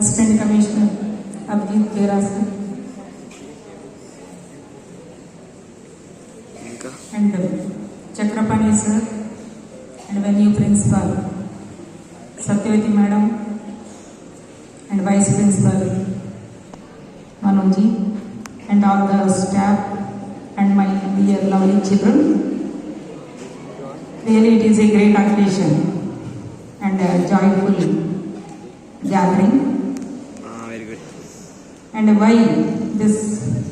Assistant Commissioner Abhijit Bera sir, and Chakrapani sir, and venue principal Satyavati madam, and vice principal Manoji, and all the staff and my dear lovely children. Really, it is a great occasion and a joyful gathering. Very good. And why this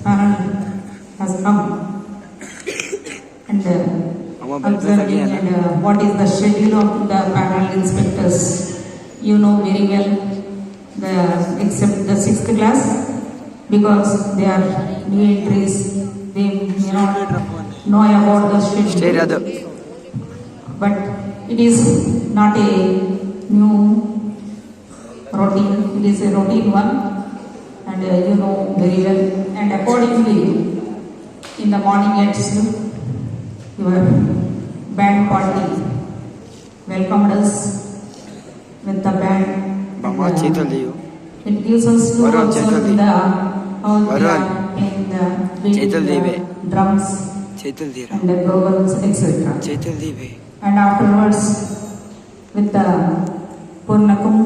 panel has come and observing and what is the schedule of the panel inspectors. You know very well, except the 6th class, because they are new entries, they may not know about the schedule. But it is not a new routine, it is a routine one, and you know very well. And accordingly, in the morning at school, your band party welcomed us with the band. It gives us to observe the how they are playing the beat, drums and the vocals, etc. And afterwards, with the Purnakum,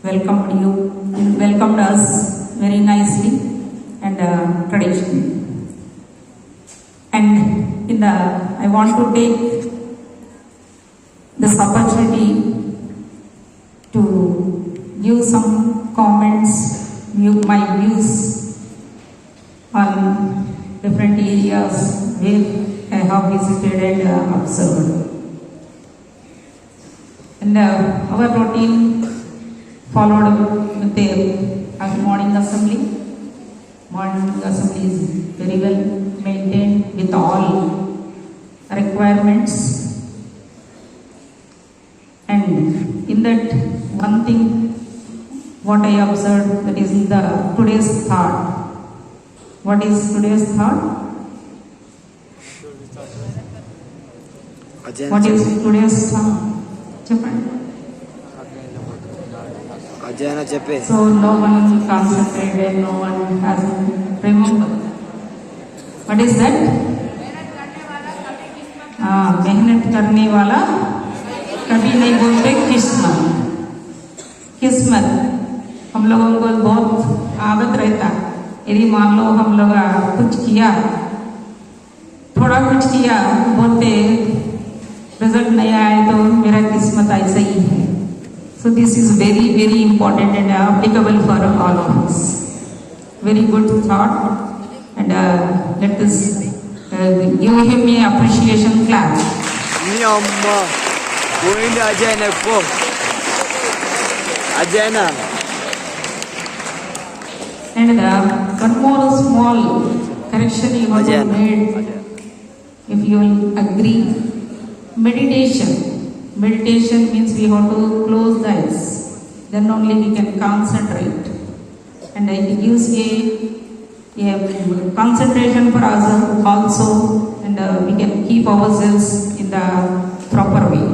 welcomed us very nicely and traditionally. And I want to take this opportunity to give some comments, my views on different areas where I have visited and observed. And our routine followed with the morning assembly. Morning assembly is very well maintained with all requirements. And in that, one thing what I observed, that is today's thought. What is today's thought? What is today's thought? So no one concentrated, no one has remembered. What is that? मेहनत करने वाला कभी नहीं बोलते किस्मत। हम लोगों को बहुत आदत रहता, यदि मान लो हम लोग कुछ किया, थोड़ा कुछ किया, बोलते रिजल्ट नहीं आए तो मेरा किस्मत ऐसा ही है. So this is very very important and applicable for all of us. Very good thought, and let us give him an appreciation clap. And one more small correction you have made, if you will agree. Meditation means we have to close the eyes, then only we can concentrate, and it gives a concentration for us also, and we can keep ourselves in the proper way.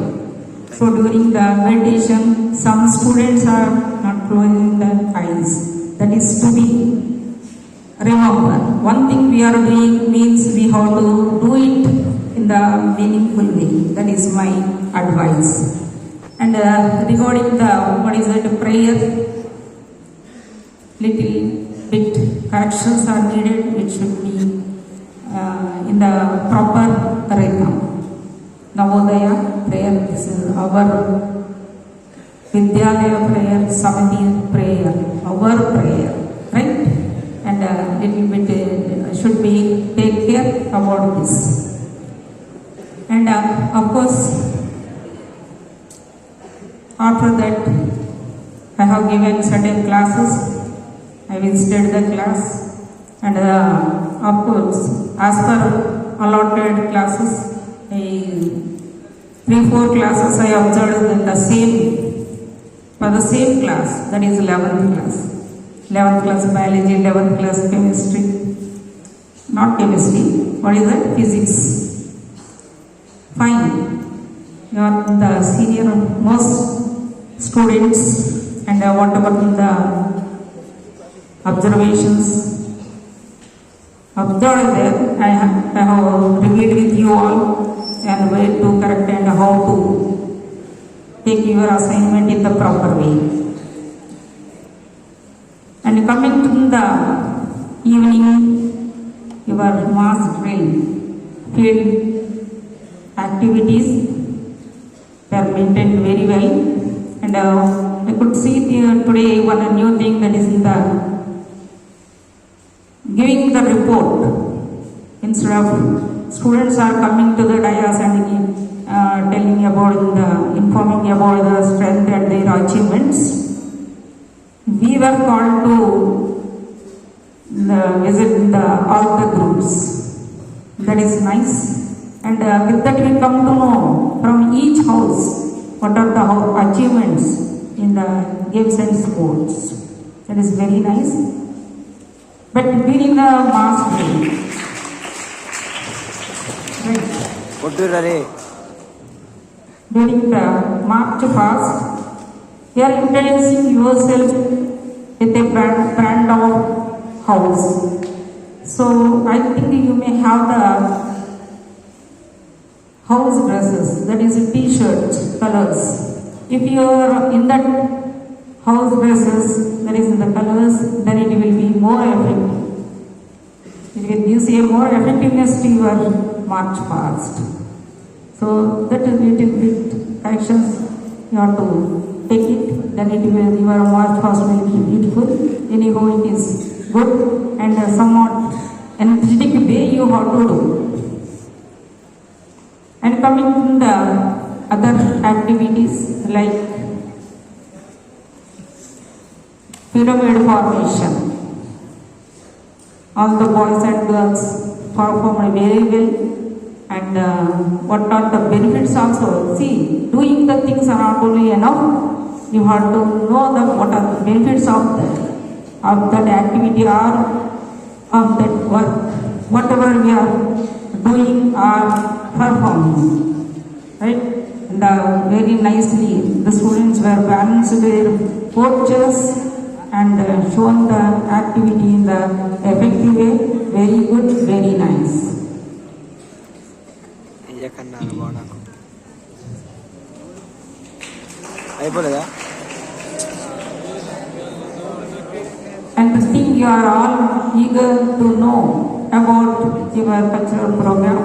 So during the meditation, some students are not closing their eyes. That is to be remembered. One thing we are doing means we have to do it in the meaningful way. That is my advice. And regarding the prayer, little bit corrections are needed. It should be in the proper rhythm. Navodaya prayer, this is our Vidyalaya prayer, Samiti prayer, our prayer, right? And little bit should be take care about this. And of course, after that, I have given certain classes. I visited the class, and of course, as per allotted classes, 3-4 classes I observed the same, for the same class, that is 11th class. 11th class biology, 11th class chemistry, not chemistry, what is that? Physics. Fine, you are the senior most students, and whatever the observations observed there, I have reviewed with you all and where to correct and how to take your assignment in the proper way. And coming to the evening, your mass drill, field activities were maintained very well. And I could see today one new thing, that is in the giving the report. Instead of students are coming to the dais and telling about informing about the strength and their achievements, we were called to visit all the groups. That is nice. And with that we come to know from each house what are the achievements in the games and sports. That is very nice. But during the mass drill, during the march past, you are introducing yourself with a brand of house. So I think you may have the house dresses, that is t-shirts, colors. If you are in that house dresses, that is in the colors, then it will be more effective. It will give a more effectiveness to your march past. So that is little bit actions you have to take it, then it will, your march past will be beautiful. Anyhow, it is good and somewhat energetic way you have to do. And coming to the other activities like pyramid formation, all the boys and girls performed very well. And what are the benefits also? See, doing the things are not only enough, you have to know what are the benefits of that activity or of that work, whatever we are doing or performing, right? And very nicely the students were balanced their postures and shown the activity in the effective way. Very good, very nice. And the thing you are all eager to know about your cultural program.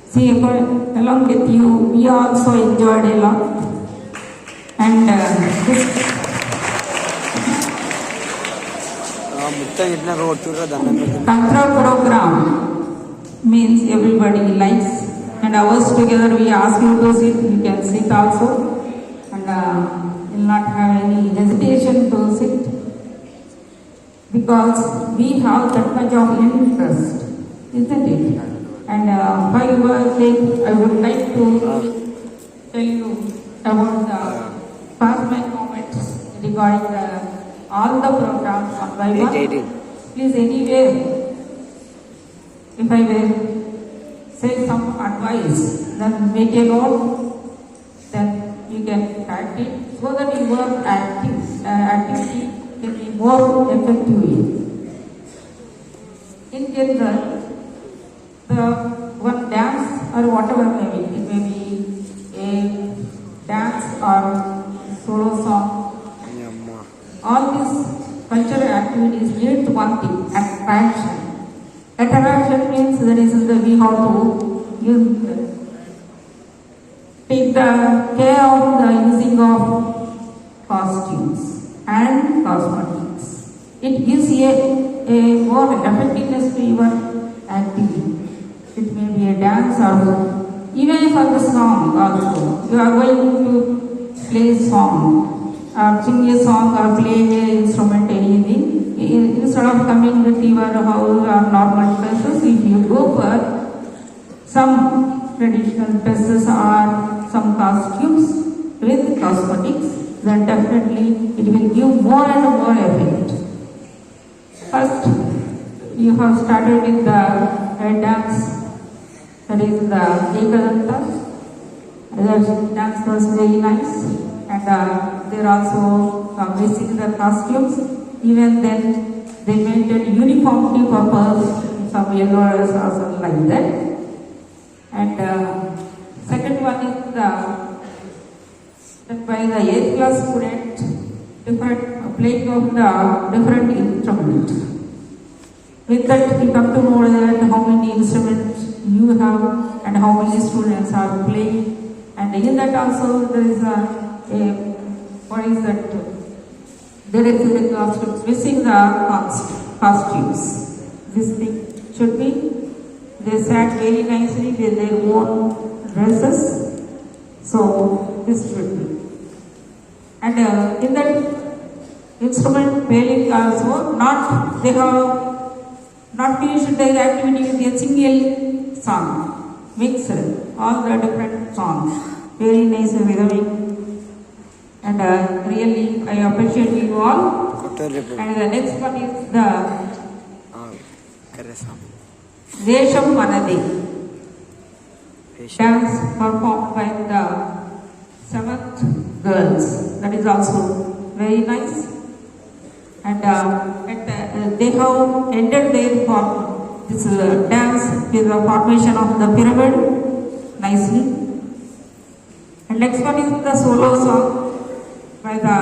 See, along with you, we also enjoyed a lot. And this cultural program means everybody likes. And ours together, we ask you to sit, you can sit also. And will not have any hesitation to sit. Because we have that much of interest, isn't it? And by your sake, I would like to tell you about the past my comments regarding all the programs one by one. Please, anyway, if I will say some advice, then make a note, then you can write it so that your activity can be more effective. In general, the one dance or whatever may be, it may be a dance or solo song. All these cultural activities need one thing, attraction. Attraction means that is we have to take the care of the using of costumes and cosmetics. It gives a more effectiveness to your activity. It may be a dance or even for the song also. You are going to play a song or sing a song or play an instrument, anything. Instead of coming with your house or normal dresses, if you go for some traditional dresses or some costumes with cosmetics, then definitely it will give more and more effect. First, you have started with the dance. That is the Ekadanta. That dance was very nice. And and they're also missing the costumes. Even then, they maintain uniformity purpose, some yellow or something like that. And second one is that by the 8th class student, different playing of the different instruments. With that, we come to know that how many instruments you have and how many students are playing. And in that also there is what is that? There is the costumes, missing the costumes. This thing should be, they sat very nicely with their own dresses. So this should be. And in that instrument playing also, they have not finished their activity with a single song, mixed all the different songs, very nice rhythmic. And really, I appreciate you all. And the next one is the Desham Manadi dance performed by the 7th girls. That is also very nice. And they have ended their this dance with the formation of the pyramid nicely. And next one is the solo song by the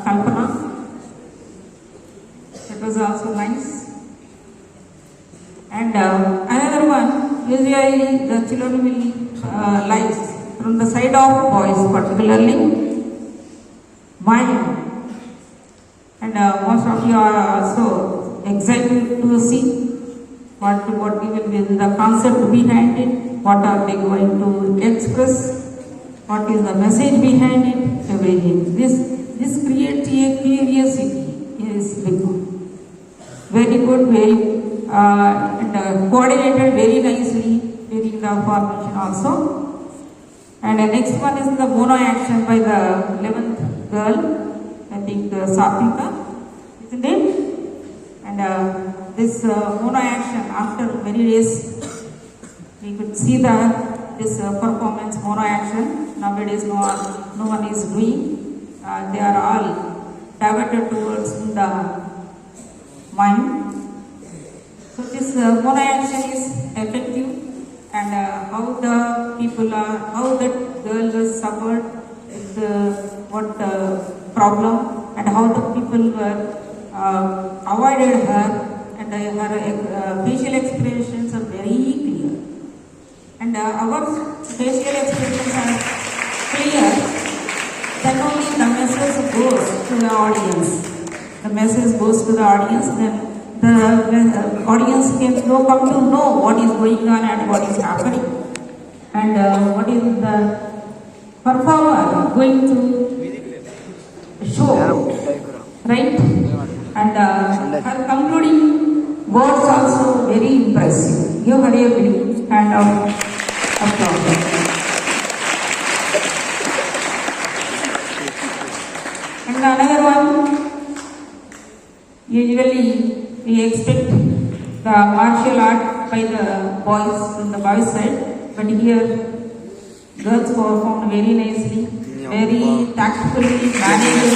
Kalpana. It was also nice. And another one, usually the children will like from the side of boys particularly, mime. And most of you are also excited to see what will be the concept behind it, what are they going to express, what is the message behind it, everything. This creates a curiosity. Yes, very good, and coordinated very nicely during the formation also. And the next one is the mono action by the 11th girl, I think Satvika, isn't it? And this mono action, after many days, we could see that this performance mono action nowadays no one is doing. They are all diverted towards the mind. So this mono action is effective, and how the people are, how that girl was suffered with what problem, and how the people were avoided her, and her facial expressions are very clear. And our facial expressions are clear, then only the message goes to the audience. The message goes to the audience, then the audience can come to know what is going on and what is happening. And what is the performer going to show, right? And her concluding words also very impressive. Give her a big hand of applause. And another one, usually we expect the martial art by the boys from the boys side, but here girls performed very nicely, very tactfully managed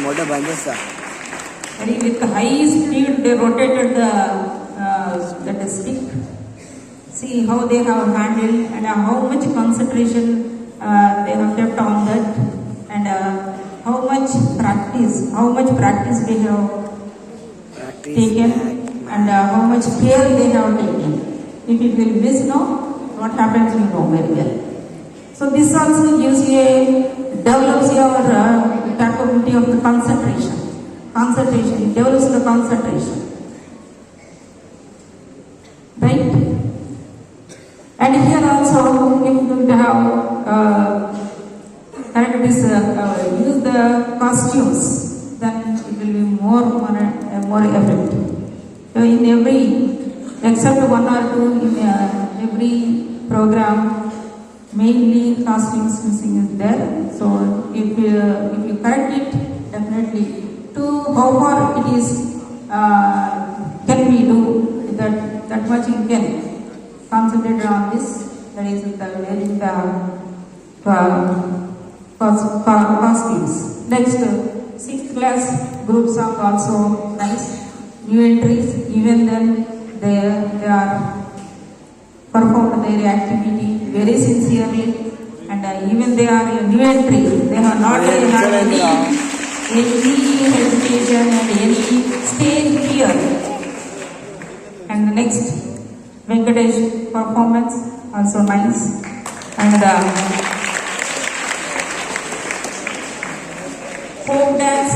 the with high speed they rotated the stick. See how they have handled and how much concentration they have kept on that, and how much practice they have taken, and how much care they have taken. If it will miss now, what happens you know very well. So this also gives you develops your capability of the concentration. It develops the concentration. Right? And here also, if you have use the costumes, then it will be more effective. So in every, except one or two, in every program, mainly costumes missing is there. So if you correct it, definitely. To how far it is can we do that much you can concentrate on this. that is wearing the costumes. Next, sixth class group song also nice. New entries, even then they are performed their activity very sincerely, and even they are a new entry. They have not had any hesitation and any stage fear. And the next Venkatesh performance also nice, and folk dance.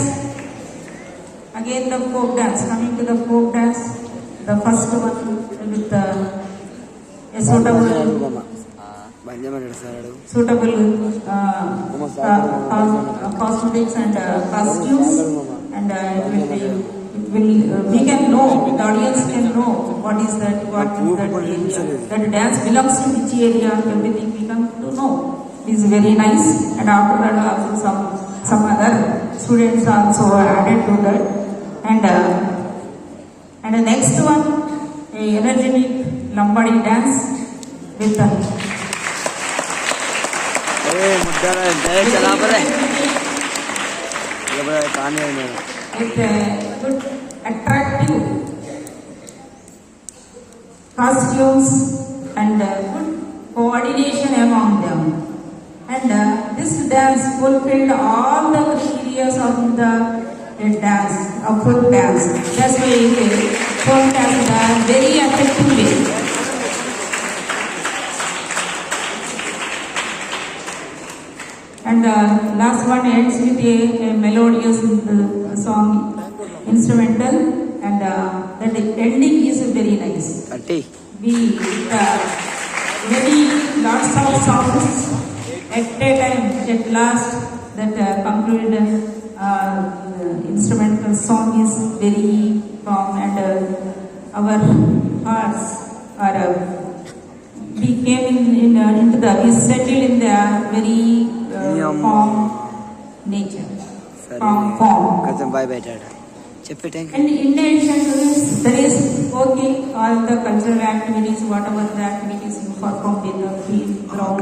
Again the folk dance. Coming to the folk dance, the first one with a suitable cosmetics and costumes, and we can know, the audience can know what is that area. That dance belongs to which area, everything we come to know. It is very nice, and after that also some other students also added to that, and the next one, a energetic Lambadi dance with good attractive costumes and good coordination among them. And this dance fulfilled all the criteria of the dance, of folk dance. That's why folk dance done very effectively. And last one ends with a melodious song, instrumental, and that ending is very nice. We many lots of songs at a time. At last, that concluded instrumental song is very calm, and our hearts are we came into the we settled in the very calm nature, calm form. And in addition to this, there is all the cultural activities, whatever the activities you performed in the field, ground,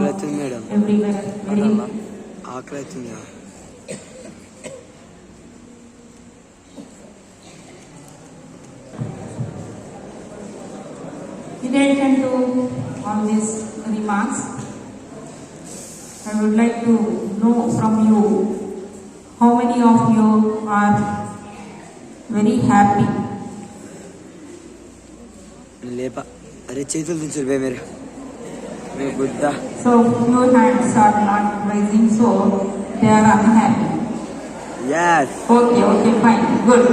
everywhere. In addition to all these remarks, I would like to know from you, how many of you are very happy? So few hands are not raising, so they are unhappy. Yes. Okay, fine, good.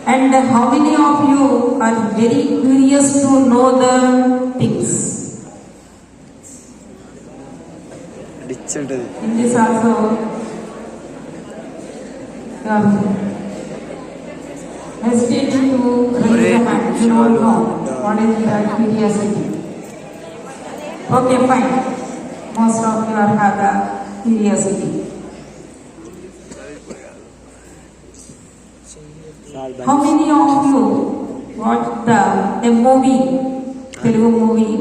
And how many of you are very curious to know the things? In this also, hesitating to raise the hand. You don't know what is the curiosity. Okay, fine. Most of you have the curiosity. How many of you watched a movie, Telugu movie,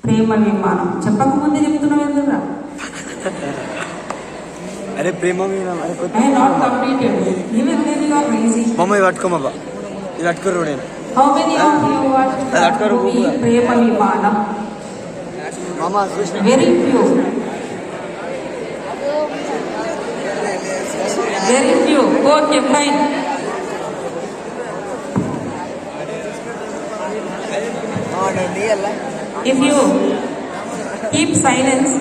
Prema Vimanam? చెప్పక ముందే చెప్తున్నావు ఎందుకురా? అరే ప్రేమ విమానం I not completed. Even then you are crazy. మమ్మ ఇది పట్టుకోమబ్బా ఇది పట్టుకోరు నేను. How many of you watched the movie Prema Vimanam? మమ్మ చూసిన Very few. Very few. Okay, fine. If you keep silence,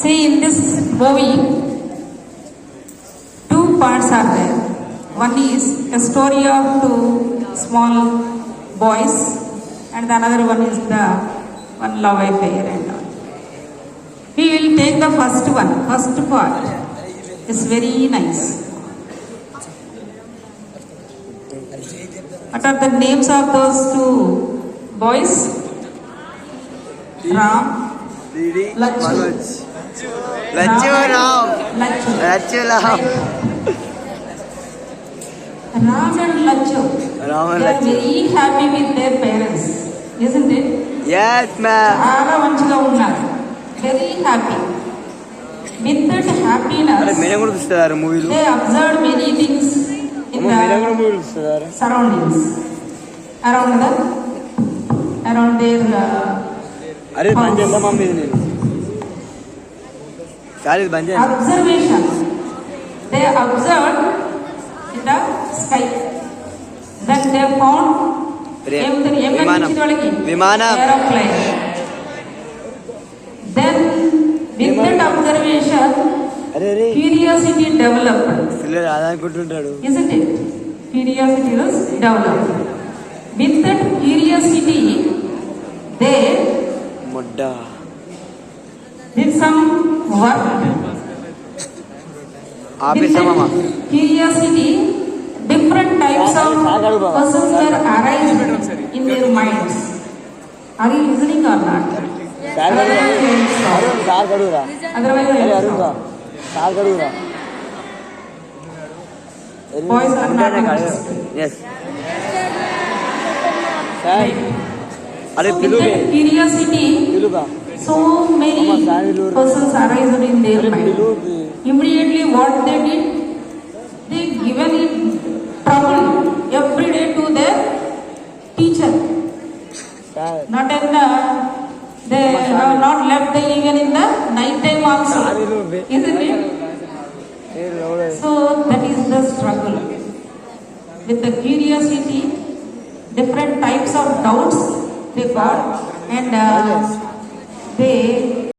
see in this movie, two parts are there. One is a story of two small boys, and the another one is the one love affair and all. We will take the first one, first part. It's very nice. What are the names of those two boys? Ram, Lachu. Lachu Ram. Lachu. Lachu Ram. Ram and Lachu, Ram and they are Lachu. very happy with their parents, isn't it? Yes, ma'am. చాలా మంచిగా ఉన్నారు, very happy. With that అరే happiness madam కూడా చూస్తారు మూవీలు. They observe many things in madam కూడా the మూవీలు చూస్తారు. సరౌండింగ్స్ అరౌండ్ దేర్ అరే బంద్ చేద్దాం మమ్మీ ఇది నేను. సార్ ఇది బంద్ చేయండి. Observation. They observe in the sky, then they found విమానం. విమానం. Aeroplane. Then with that observation అరే అరే curiosity developed, పిల్లలు అలా అనుకుంటుంటాడు. isn't it? Curiosity was developed. With that curiosity, they మొడ్డ did some work. ఆపేసామమ్మా. With that curiosity, different types of persons were arised in their minds. Are you listening or not? Sir Otherwise, I will stop. Sir కడుగురా. Otherwise, I అరే will Arun రా. stop. Sir కడుగురా. Boys are not interested. Yes sir అరే So with పిలువే that curiosity, పిలుగా. so many persons arised in their mind. Immediately what they did, they given it trouble every day to their teacher. Sir Not in the, they have not left the even in the night time also, isn't it? So that is the struggle. With the curiosity, different types of doubts they got, and they